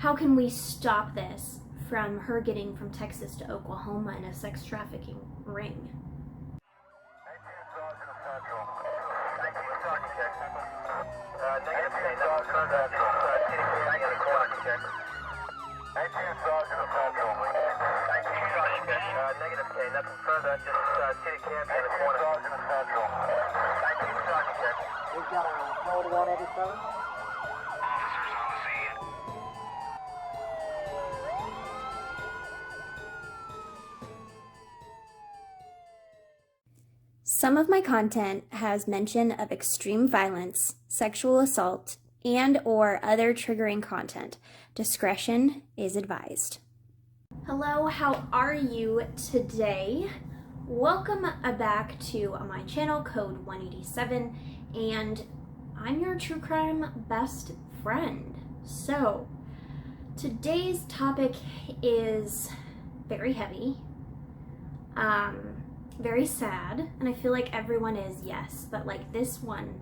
How can we stop this from her getting from Texas to Oklahoma in a sex trafficking ring? Negative K, nothing further, just city camp in the corner. We've got a hold one, Eddie, brother. Officers on the scene. Some of my content has mention of extreme violence, sexual assault, and/or other triggering content. Discretion is advised. Hello, how are you today? Welcome back to my channel, Code 187, and I'm your true crime best friend. So, today's topic is very heavy, very sad, and I feel like everyone is, yes, but like this one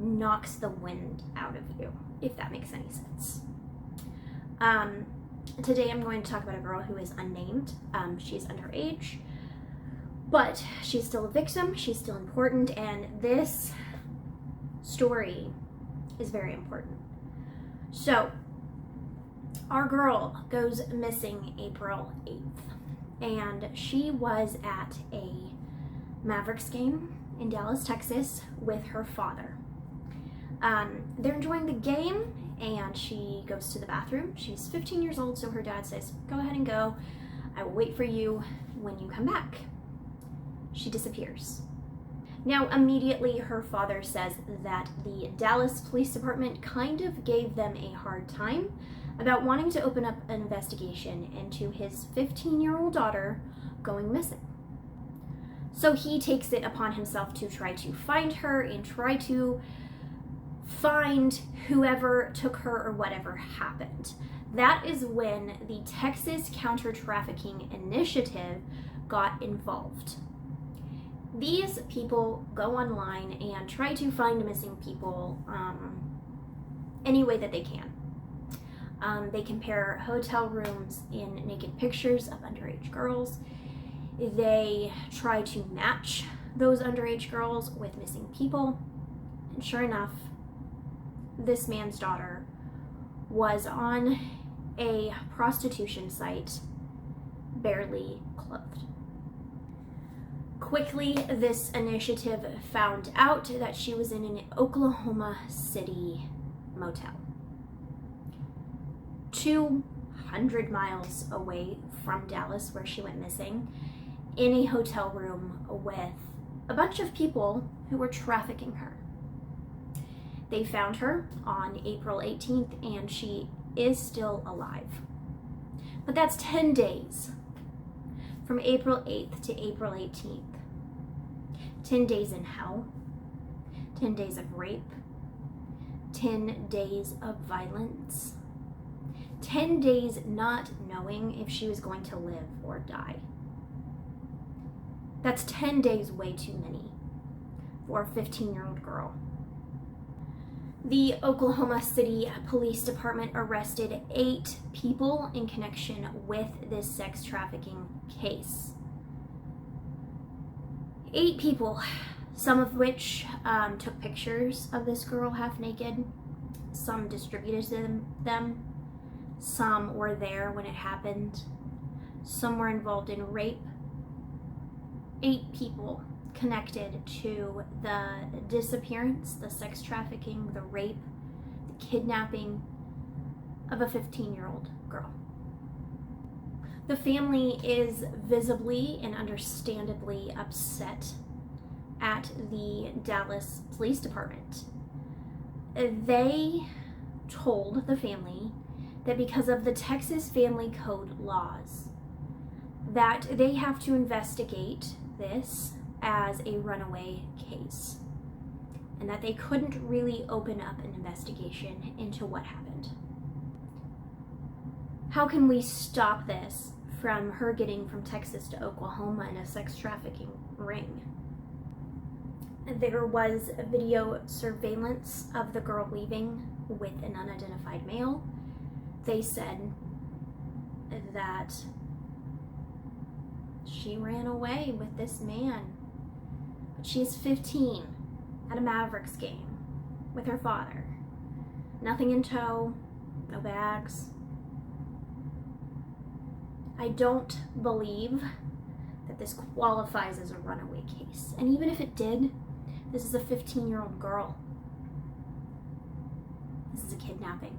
knocks the wind out of you, if that makes any sense. Today I'm going to talk about a girl who is unnamed. She's underage, but she's still a victim, she's still important, and this story is very important. So, our girl goes missing April 8th, and she was at a Mavericks game in Dallas, Texas with her father. They're enjoying the game, and she goes to the bathroom. She's 15 years old, so her dad says, "Go ahead and go. I will wait for you when you come back." She disappears. Now, immediately her father says that the Dallas Police Department kind of gave them a hard time about wanting to open up an investigation into his 15-year-old daughter going missing. So he takes it upon himself to try to find her and try to find whoever took her or whatever happened. That is when the Texas Counter-Trafficking Initiative got involved. These people go online and try to find missing people any way that they can. They compare hotel rooms in naked pictures of underage girls. They try to match those underage girls with missing people. And sure enough, this man's daughter was on a prostitution site, barely clothed. Quickly, this initiative found out that she was in an Oklahoma City motel, 200 miles away from Dallas, where she went missing, in a hotel room with a bunch of people who were trafficking her. They found her on April 18th, and she is still alive. But that's 10 days, from April 8th to April 18th. 10 days in hell, 10 days of rape, 10 days of violence, 10 days not knowing if she was going to live or die. That's 10 days way too many for a 15-year-old girl. The Oklahoma City Police Department arrested 8 people in connection with this sex trafficking case. 8 people, some of which took pictures of this girl half naked. Some distributed them. Some were there when it happened. Some were involved in rape. 8 people connected to the disappearance, the sex trafficking, the rape, the kidnapping of a 15-year-old girl. The family is visibly and understandably upset at the Dallas Police Department. They told the family that because of the Texas Family Code laws, that they have to investigate this as a runaway case, and that they couldn't really open up an investigation into what happened. How can we stop this from her getting from Texas to Oklahoma in a sex trafficking ring? There was a video surveillance of the girl leaving with an unidentified male. they said that she ran away with this man. But she's 15 at a Mavericks game with her father. Nothing in tow, no bags. I don't believe that this qualifies as a runaway case. And even if it did, this is a 15-year-old girl. This is a kidnapping.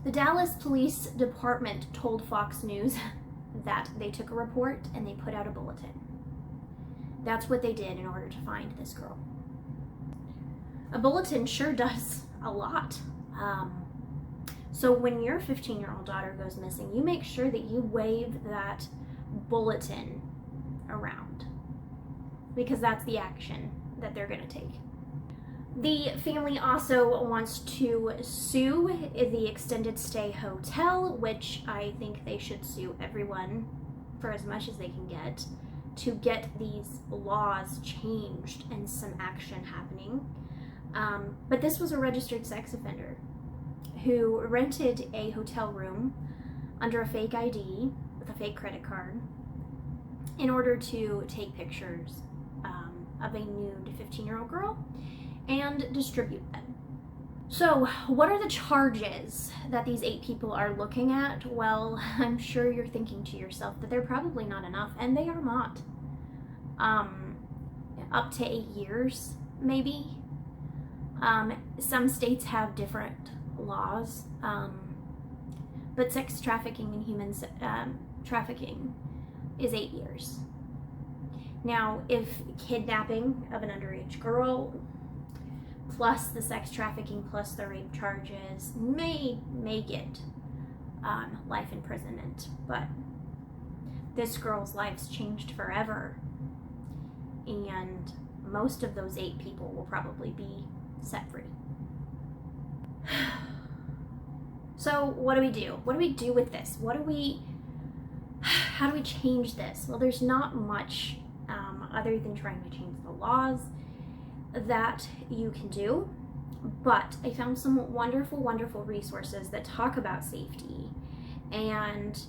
The Dallas Police Department told Fox News that they took a report and they put out a bulletin. That's what they did in order to find this girl. A bulletin sure does a lot. So when your 15-year-old daughter goes missing, you make sure that you wave that bulletin around, because that's the action that they're going to take. The family also wants to sue the extended stay hotel, which I think they should sue everyone for as much as they can get to get these laws changed and some action happening. But this was a registered sex offender who rented a hotel room under a fake ID with a fake credit card in order to take pictures of a nude 15-year-old girl and distribute them. So what are the charges that these 8 people are looking at? Well, I'm sure you're thinking to yourself that they're probably not enough, and they are not. Up to 8 years, maybe. Some states have different laws, but sex trafficking and human trafficking is 8 years. Now, if kidnapping of an underage girl plus the sex trafficking plus the rape charges may make it life imprisonment, but this girl's life's changed forever, and most of those 8 people will probably be set free. So what do we do? What do we do with this? How do we change this? Well, there's not much other than trying to change the laws that you can do, but I found some wonderful, wonderful resources that talk about safety, and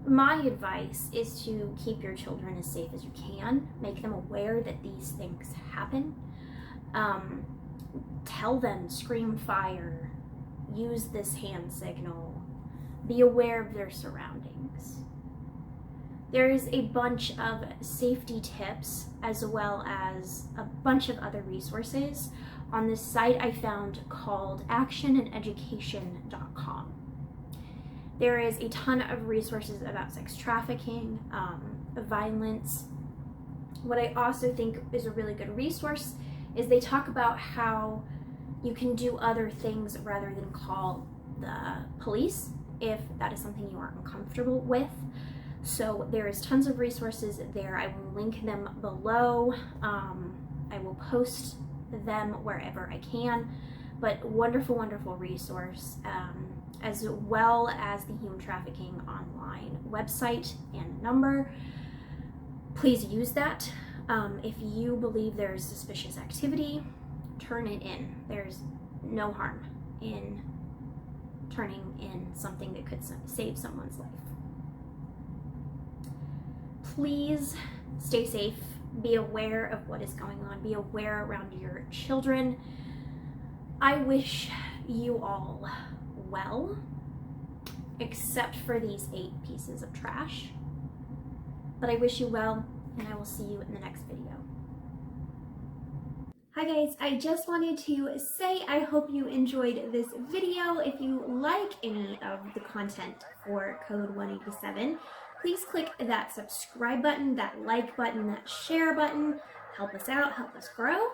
my advice is to keep your children as safe as you can, make them aware that these things happen, tell them, scream fire, use this hand signal, be aware of their surroundings. There is a bunch of safety tips as well as a bunch of other resources on this site I found called actionandeducation.com. There is a ton of resources about sex trafficking, violence. What I also think is a really good resource is they talk about how you can do other things rather than call the police if that is something you aren't comfortable with. So there is tons of resources there. I will link them below. I will post them wherever I can, but wonderful, wonderful resource, as well as the Human Trafficking Online website and number. Please use that. If you believe there's suspicious activity, turn it in. There's no harm in turning in something that could save someone's life. Please stay safe, be aware of what is going on, be aware around your children. I wish you all well, except for these 8 pieces of trash. But I wish you well, and I will see you in the next video. Hi guys, I just wanted to say I hope you enjoyed this video. If you like any of the content for Code 187, please click that subscribe button, that like button, that share button. Help us out, help us grow.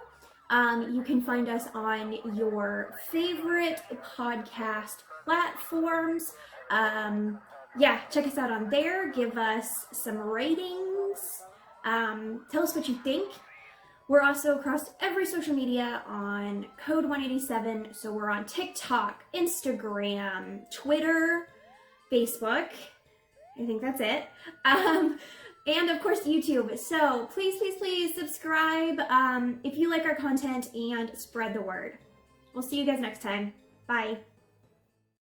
You can find us on your favorite podcast platforms. Yeah, check us out on there. Give us some ratings. Tell us what you think. We're also across every social media on Code 187. So we're on TikTok, Instagram, Twitter, Facebook. I think that's it. And of course YouTube. So please, please, please subscribe if you like our content and spread the word. We'll see you guys next time. Bye.